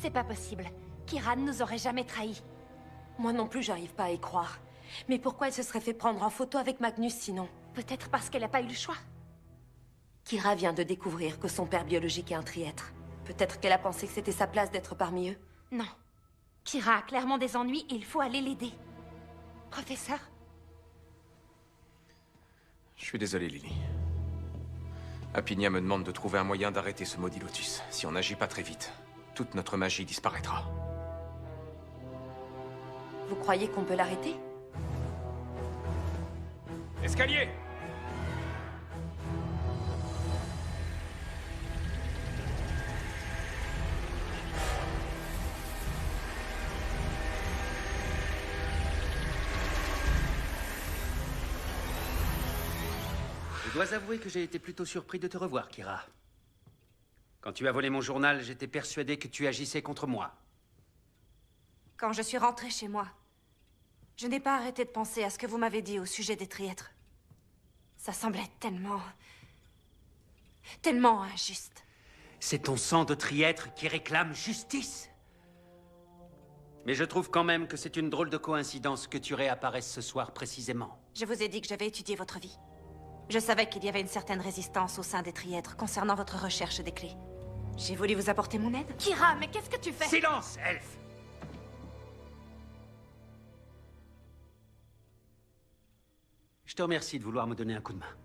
C'est pas possible. Kira ne nous aurait jamais trahis. Moi non plus, j'arrive pas à y croire. Mais pourquoi elle se serait fait prendre en photo avec Magnus sinon? Peut-être parce qu'elle a pas eu le choix. Kira vient de découvrir que son père biologique est un triètre. Peut-être qu'elle a pensé que c'était sa place d'être parmi eux. Non. Kira a clairement des ennuis et il faut aller l'aider. Professeur? Je suis désolé, Lily. Apinia me demande de trouver un moyen d'arrêter ce maudit Lotus. Si on n'agit pas très vite, toute notre magie disparaîtra. Vous croyez qu'on peut l'arrêter? Escalier! Je dois avouer que j'ai été plutôt surpris de te revoir, Kira. Quand tu as volé mon journal, j'étais persuadé que tu agissais contre moi. Quand je suis rentrée chez moi, je n'ai pas arrêté de penser à ce que vous m'avez dit au sujet des triêtres. Ça semblait tellement... tellement injuste. C'est ton sang de triètre qui réclame justice. Mais je trouve quand même que c'est une drôle de coïncidence que tu réapparaisses ce soir précisément. Je vous ai dit que j'avais étudié votre vie. Je savais qu'il y avait une certaine résistance au sein des triêtres concernant votre recherche des clés. J'ai voulu vous apporter mon aide. Kira, mais qu'est-ce que tu fais? Silence, elfe! Je te remercie de vouloir me donner un coup de main.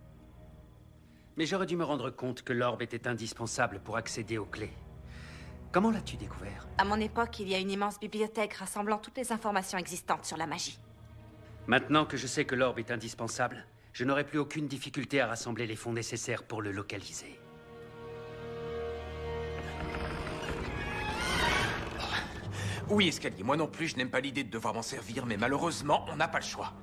Mais j'aurais dû me rendre compte que l'orbe était indispensable pour accéder aux clés. Comment l'as-tu découvert? À mon époque, il y a une immense bibliothèque rassemblant toutes les informations existantes sur la magie. Maintenant que je sais que l'orbe est indispensable, je n'aurai plus aucune difficulté à rassembler les fonds nécessaires pour le localiser. Oui, Escalier, moi non plus, je n'aime pas l'idée de devoir m'en servir, mais malheureusement, on n'a pas le choix.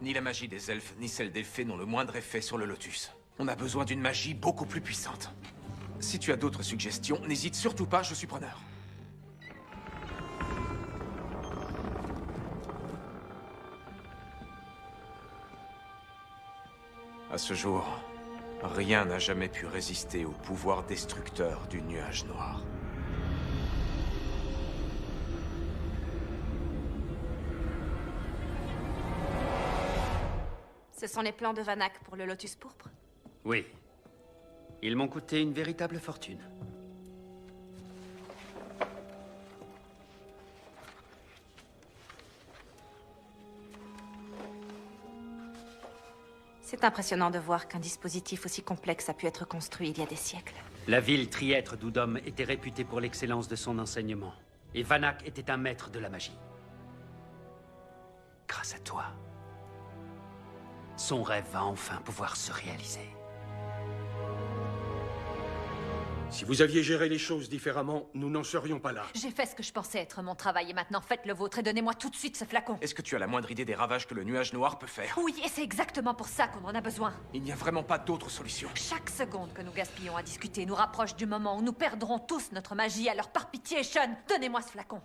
Ni la magie des elfes, ni celle des fées n'ont le moindre effet sur le Lotus. On a besoin d'une magie beaucoup plus puissante. Si tu as d'autres suggestions, n'hésite surtout pas, je suis preneur. À ce jour, rien n'a jamais pu résister au pouvoir destructeur du nuage noir. Ce sont les plans de Vanak pour le Lotus pourpre? Oui. Ils m'ont coûté une véritable fortune. C'est impressionnant de voir qu'un dispositif aussi complexe a pu être construit il y a des siècles. La ville triètre d'Oudom était réputée pour l'excellence de son enseignement. Et Vanak était un maître de la magie. Grâce à toi, son rêve va enfin pouvoir se réaliser. Si vous aviez géré les choses différemment, nous n'en serions pas là. J'ai fait ce que je pensais être mon travail et maintenant faites le vôtre et donnez-moi tout de suite ce flacon. Est-ce que tu as la moindre idée des ravages que le nuage noir peut faire? Oui, et c'est exactement pour ça qu'on en a besoin. Il n'y a vraiment pas d'autre solution. Chaque seconde que nous gaspillons à discuter nous rapproche du moment où nous perdrons tous notre magie. Alors par pitié, Sean, donnez-moi ce flacon.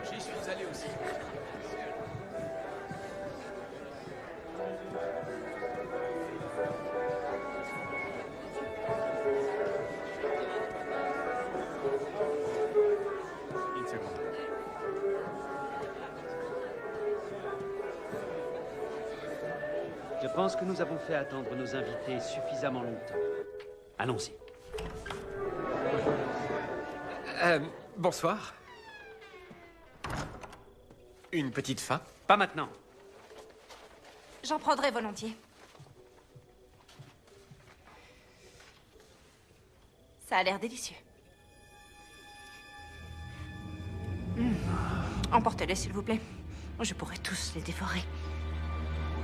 J'y suis allé aussi. Une seconde. Je pense que nous avons fait attendre nos invités suffisamment longtemps. Allons-y. Bonsoir. Une petite faim? Pas maintenant. J'en prendrai volontiers. Ça a l'air délicieux. Emportez-les, s'il vous plaît. Je pourrais tous les dévorer.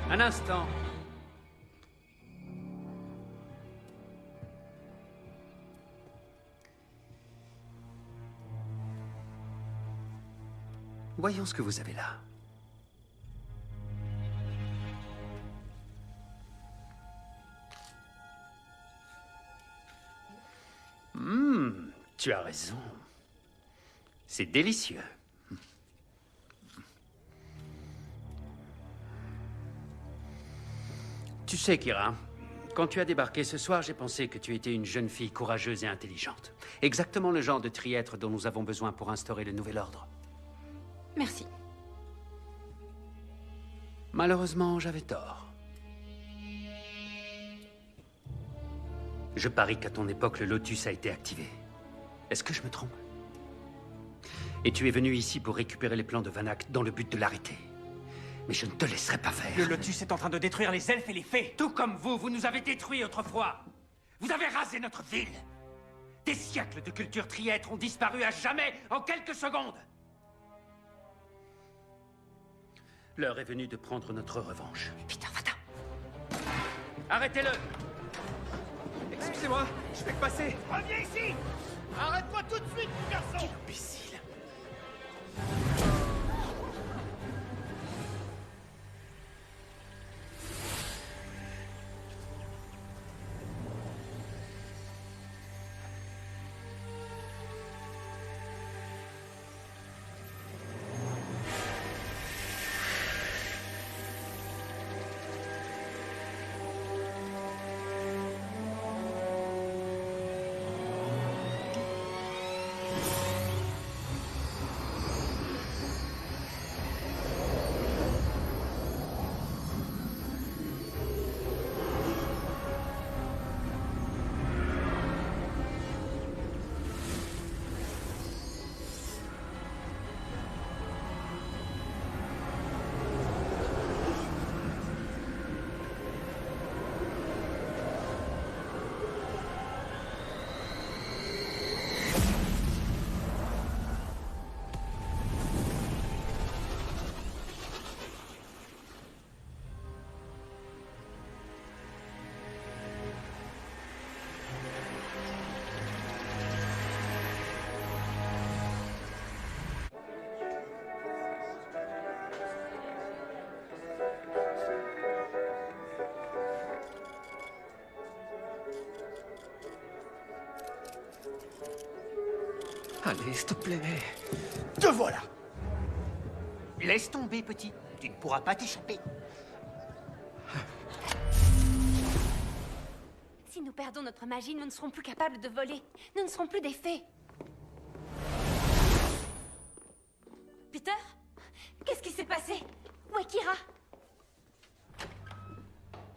Un instant. Voyons ce que vous avez là. Tu as raison. C'est délicieux. Tu sais, Kira, quand tu as débarqué ce soir, j'ai pensé que tu étais une jeune fille courageuse et intelligente. Exactement le genre de triètre dont nous avons besoin pour instaurer le nouvel ordre. Merci. Malheureusement, j'avais tort. Je parie qu'à ton époque, le Lotus a été activé. Est-ce que je me trompe? Et tu es venu ici pour récupérer les plans de Vanak dans le but de l'arrêter. Mais je ne te laisserai pas faire. Le Lotus est en train de détruire les elfes et les fées. Tout comme vous, vous nous avez détruits autrefois. Vous avez rasé notre ville. Des siècles de culture triètre ont disparu à jamais en quelques secondes. L'heure est venue de prendre notre revanche. Peter, va-t'en. Arrêtez-le! Excusez-moi, je fais que passer. Reviens ici! Arrête-toi tout de suite, mon garçon! Imbécile. Allez, s'il te plaît. Te voilà! Laisse tomber, petit. Tu ne pourras pas t'échapper. Si nous perdons notre magie, nous ne serons plus capables de voler. Nous ne serons plus des fées. Peter? Qu'est-ce qui s'est passé? Où est Kira?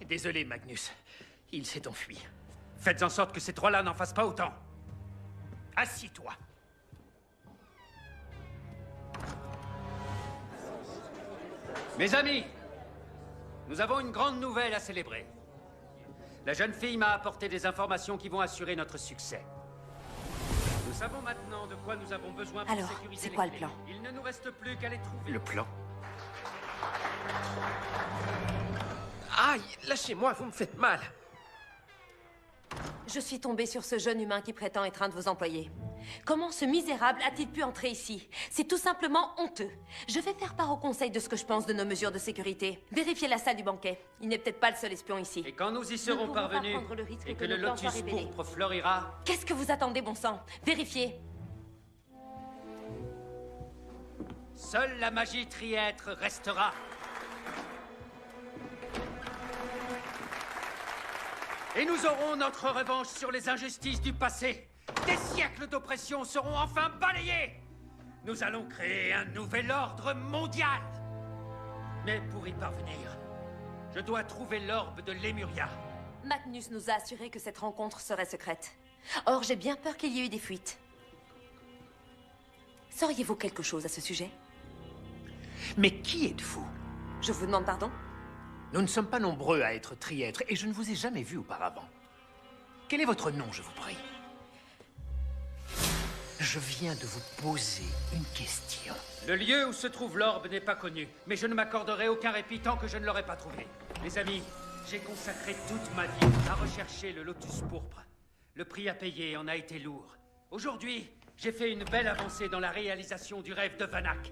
Désolé, Magnus. Il s'est enfui. Faites en sorte que ces trois-là n'en fassent pas autant. Assis-toi. Mes amis, nous avons une grande nouvelle à célébrer. La jeune fille m'a apporté des informations qui vont assurer notre succès. Nous savons maintenant de quoi nous avons besoin pour Alors, sécuriser c'est les quoi le clés. plan? Il ne nous reste plus qu'à les trouver. Le plan? Aïe, lâchez-moi, vous me faites mal. Je suis tombée sur ce jeune humain qui prétend être un de vos employés. Comment ce misérable a-t-il pu entrer ici? C'est tout simplement honteux. Je vais faire part au conseil de ce que je pense de nos mesures de sécurité. Vérifiez la salle du banquet. Il n'est peut-être pas le seul espion ici. Et quand nous y Nous ne serons pouvons pas parvenus, prendre le risque et que que le nos plans soient lotus révélés. pourpre fleurira, Qu'est-ce que vous attendez, bon sang? Vérifiez. seule la magie triètre restera. Et nous aurons notre revanche sur les injustices du passé. Des siècles d'oppression seront enfin balayés. Nous allons créer un nouvel ordre mondial. Mais pour y parvenir, je dois trouver l'orbe de Lemuria. Magnus nous a assuré que cette rencontre serait secrète. Or, j'ai bien peur qu'il y ait eu des fuites. Sauriez-vous quelque chose à ce sujet? Mais qui êtes-vous? Je vous demande pardon? Nous ne sommes pas nombreux à être triêtres et je ne vous ai jamais vu auparavant. Quel est votre nom, je vous prie? Je viens de vous poser une question. Le lieu où se trouve l'orbe n'est pas connu, mais je ne m'accorderai aucun répit tant que je ne l'aurai pas trouvé. Les amis, j'ai consacré toute ma vie à rechercher le lotus pourpre. Le prix à payer en a été lourd. Aujourd'hui, j'ai fait une belle avancée dans la réalisation du rêve de Vanak.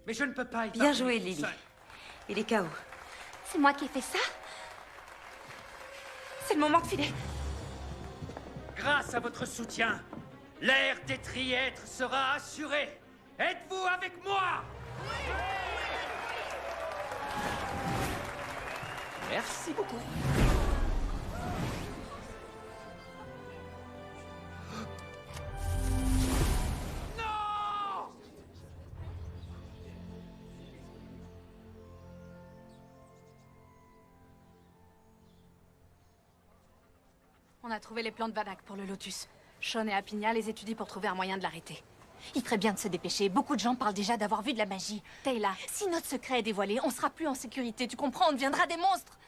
Mais je ne peux pas y Bien parvenir joué, tout Lily. seul. Il est KO. C'est moi qui ai fait ça? C'est le moment de filer. Grâce à votre soutien, L'ère des Triêtres sera assurée. Êtes-vous avec moi? Merci beaucoup. On a trouvé les plans de Vanak pour le Lotus. Sean et Apinea les étudient pour trouver un moyen de l'arrêter. Il ferait bien de se dépêcher. Beaucoup de gens parlent déjà d'avoir vu de la magie. Tayla, Si notre secret est dévoilé, on sera plus en sécurité. Tu comprends? On deviendra des monstres.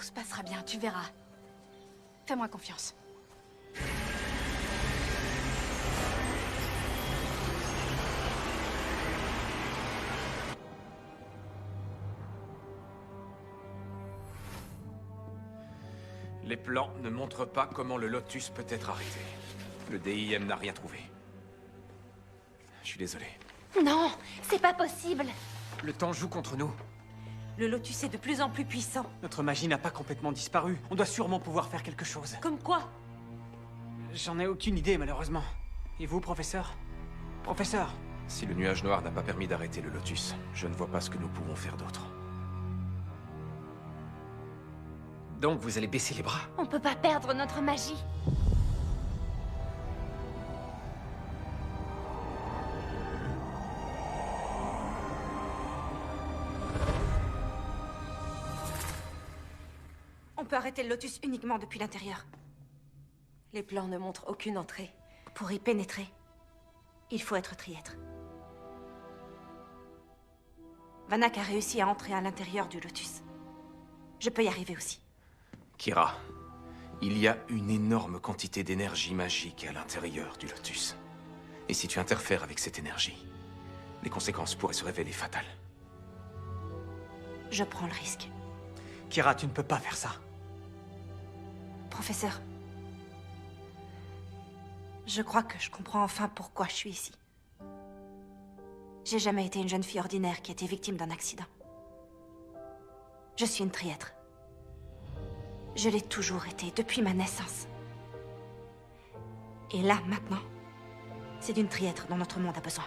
tout se passera bien, tu verras. Fais-moi confiance. Les plans ne montrent pas comment le Lotus peut être arrêté. Le DIM n'a rien trouvé. Je suis désolé. Non, c'est pas possible. Le temps joue contre nous. Le Lotus est de plus en plus puissant. Notre magie n'a pas complètement disparu. On doit sûrement pouvoir faire quelque chose. Comme quoi? J'en ai aucune idée, malheureusement. Et vous, professeur? Professeur? Si le nuage noir n'a pas permis d'arrêter le Lotus, je ne vois pas ce que nous pouvons faire d'autre. Donc vous allez baisser les bras? On peut pas perdre notre magie. On peut arrêter le Lotus uniquement depuis l'intérieur. Les plans ne montrent aucune entrée. Pour y pénétrer, il faut être Triètre. Vanak a réussi à entrer à l'intérieur du Lotus. Je peux y arriver aussi. Kira, il y a une énorme quantité d'énergie magique à l'intérieur du Lotus. Et si tu interfères avec cette énergie, les conséquences pourraient se révéler fatales. Je prends le risque. Kira, tu ne peux pas faire ça. Professeur, je crois que je comprends enfin pourquoi je suis ici. J'ai jamais été une jeune fille ordinaire qui a été victime d'un accident. Je suis une Triètre. Je l'ai toujours été, depuis ma naissance. Et là, maintenant, c'est d'une Triètre dont notre monde a besoin.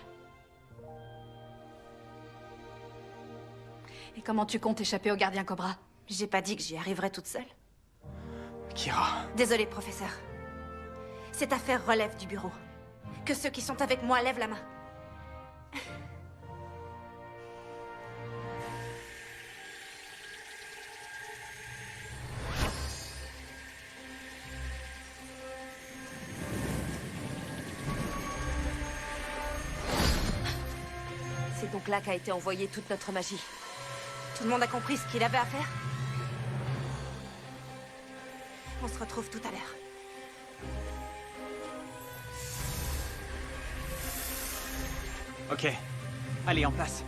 Et comment tu comptes échapper au gardien Cobra? J'ai pas dit que j'y arriverais toute seule. Kira, Désolée, professeur. Cette affaire relève du bureau. Que ceux qui sont avec moi lèvent la main. C'est donc là qu'a été envoyée toute notre magie. Tout le monde a compris ce qu'il avait à faire? On se retrouve tout à l'heure. Ok. Allez, en place.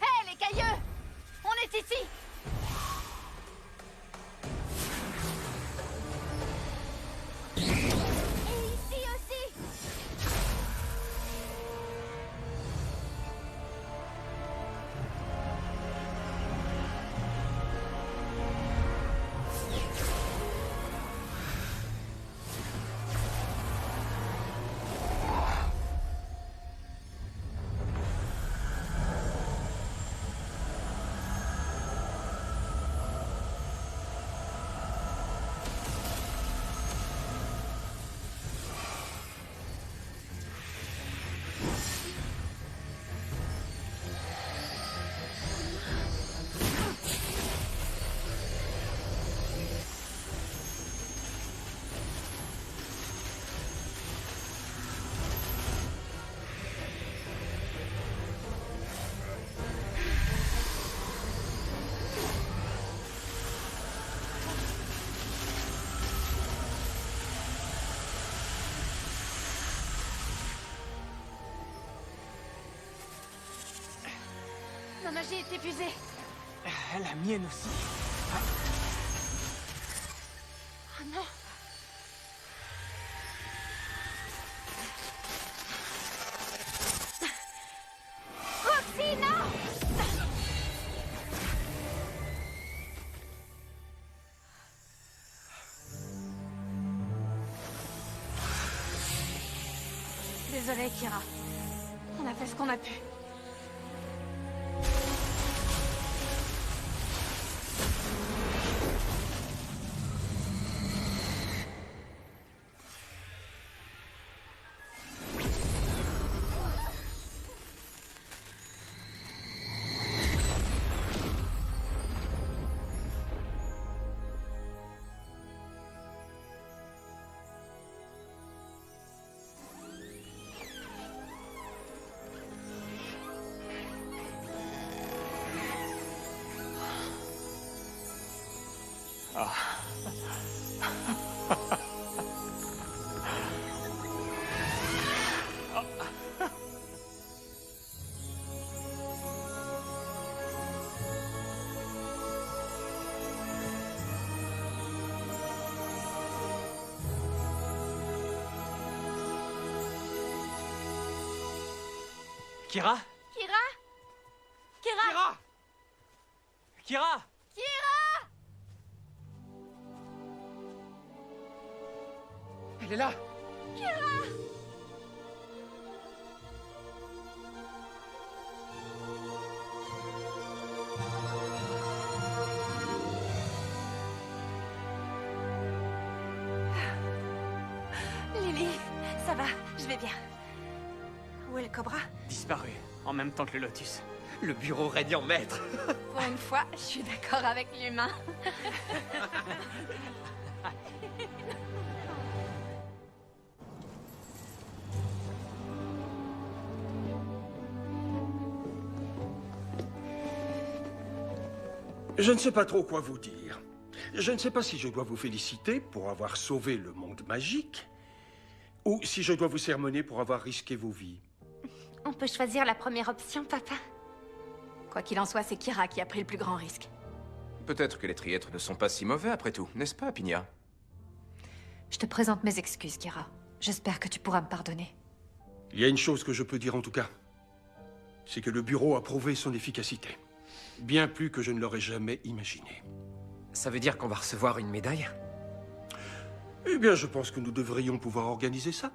Hé, les cailleux! On est ici! Et ici aussi! Ma magie est épuisée. La mienne aussi. Oh non! Désolée, Kira. On a fait ce qu'on a pu. Kira? Kira? Kira? Kira? Elle est là. Lily, ça va, je vais bien. Où est le cobra? Disparu, en même temps que le lotus. Le bureau régnant maître. Pour une fois, je suis d'accord avec l'humain. Je ne sais pas trop quoi vous dire. Je ne sais pas si je dois vous féliciter pour avoir sauvé le monde magique, ou si je dois vous sermonner pour avoir risqué vos vies. On peut choisir la première option, papa. Quoi qu'il en soit, c'est Kira qui a pris le plus grand risque. Peut-être que les triêtres ne sont pas si mauvais après tout, n'est-ce pas, Pinia? Je te présente mes excuses, Kira. J'espère que tu pourras me pardonner. Il y a une chose que je peux dire en tout cas. C'est que le bureau a prouvé son efficacité. Bien plus que je ne l'aurais jamais imaginé. Ça veut dire qu'on va recevoir une médaille? Eh bien, je pense que nous devrions pouvoir organiser ça.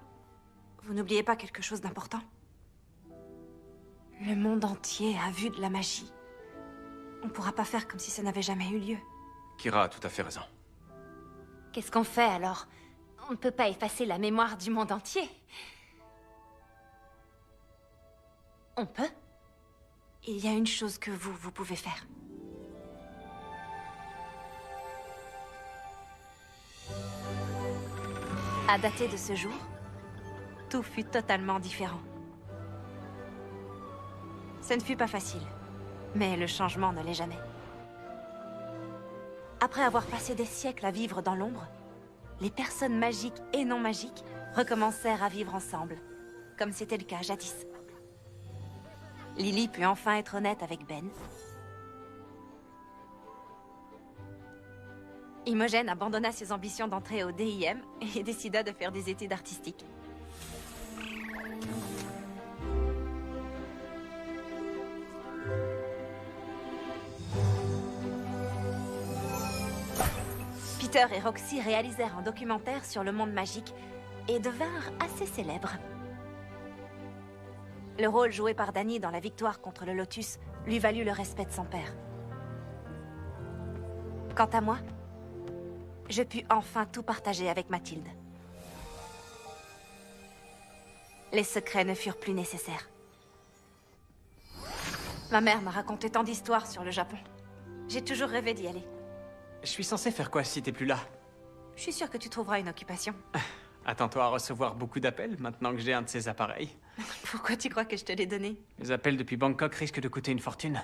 Vous n'oubliez pas quelque chose d'important? Le monde entier a vu de la magie. On ne pourra pas faire comme si ça n'avait jamais eu lieu. Kira a tout à fait raison. Qu'est-ce qu'on fait alors? On ne peut pas effacer la mémoire du monde entier. On peut? Il y a une chose que vous pouvez faire. À dater de ce jour, tout fut totalement différent. Ce ne fut pas facile, mais le changement ne l'est jamais. Après avoir passé des siècles à vivre dans l'ombre, les personnes magiques et non magiques recommencèrent à vivre ensemble, comme c'était le cas jadis. Lily put enfin être honnête avec Ben. Imogen abandonna ses ambitions d'entrer au DIM et décida de faire des études artistiques. Peter et Roxy réalisèrent un documentaire sur le monde magique et devinrent assez célèbres. Le rôle joué par Danny dans la victoire contre le Lotus lui valut le respect de son père. Quant à moi, je pus enfin tout partager avec Mathilde. Les secrets ne furent plus nécessaires. Ma mère m'a raconté tant d'histoires sur le Japon. J'ai toujours rêvé d'y aller. Je suis censé faire quoi si t'es plus là? Je suis sûre que tu trouveras une occupation. Attends-toi à recevoir beaucoup d'appels maintenant que j'ai un de ces appareils. Pourquoi tu crois que je te l'ai donné? Les appels depuis Bangkok risquent de coûter une fortune.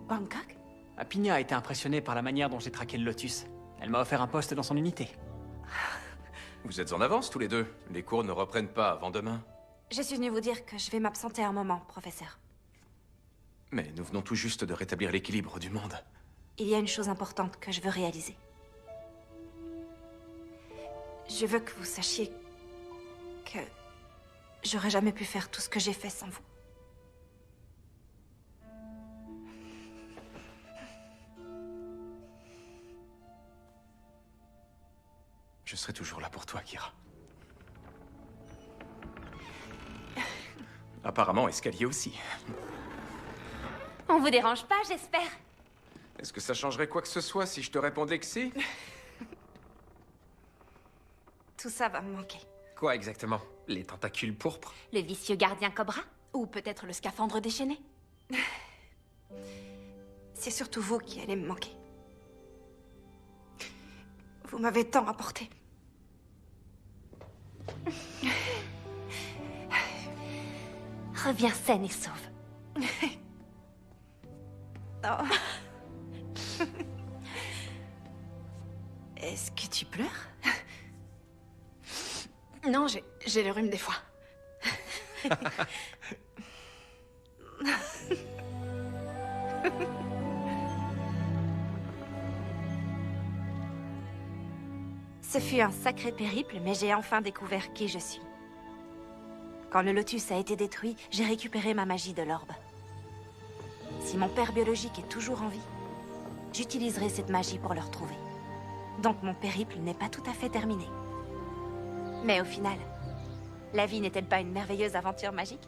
Bangkok? Apinia a été impressionnée par la manière dont j'ai traqué le Lotus. Elle m'a offert un poste dans son unité. Vous êtes en avance tous les deux. Les cours ne reprennent pas avant demain. Je suis venue vous dire que je vais m'absenter un moment, professeur. Mais nous venons tout juste de rétablir l'équilibre du monde. Il y a une chose importante que je veux réaliser. Je veux que vous sachiez que j'aurais jamais pu faire tout ce que j'ai fait sans vous. Je serai toujours là pour toi, Kira. Apparemment, Escalier aussi. On vous dérange pas, j'espère? Est-ce que ça changerait quoi que ce soit si je te répondais que si? Tout ça va me manquer. Quoi exactement? Les tentacules pourpres? Le vicieux gardien Cobra? Ou peut-être le scaphandre déchaîné. C'est surtout vous qui allez me manquer. Vous m'avez tant apporté. Reviens saine et sauve. Oh. Est-ce que tu pleures? Non, j'ai le rhume des fois. Ce fut un sacré périple, mais j'ai enfin découvert qui je suis. Quand le lotus a été détruit, j'ai récupéré ma magie de l'orbe. Si mon père biologique est toujours en vie, j'utiliserai cette magie pour le retrouver. Donc mon périple n'est pas tout à fait terminé. Mais au final, la vie n'est-elle pas une merveilleuse aventure magique?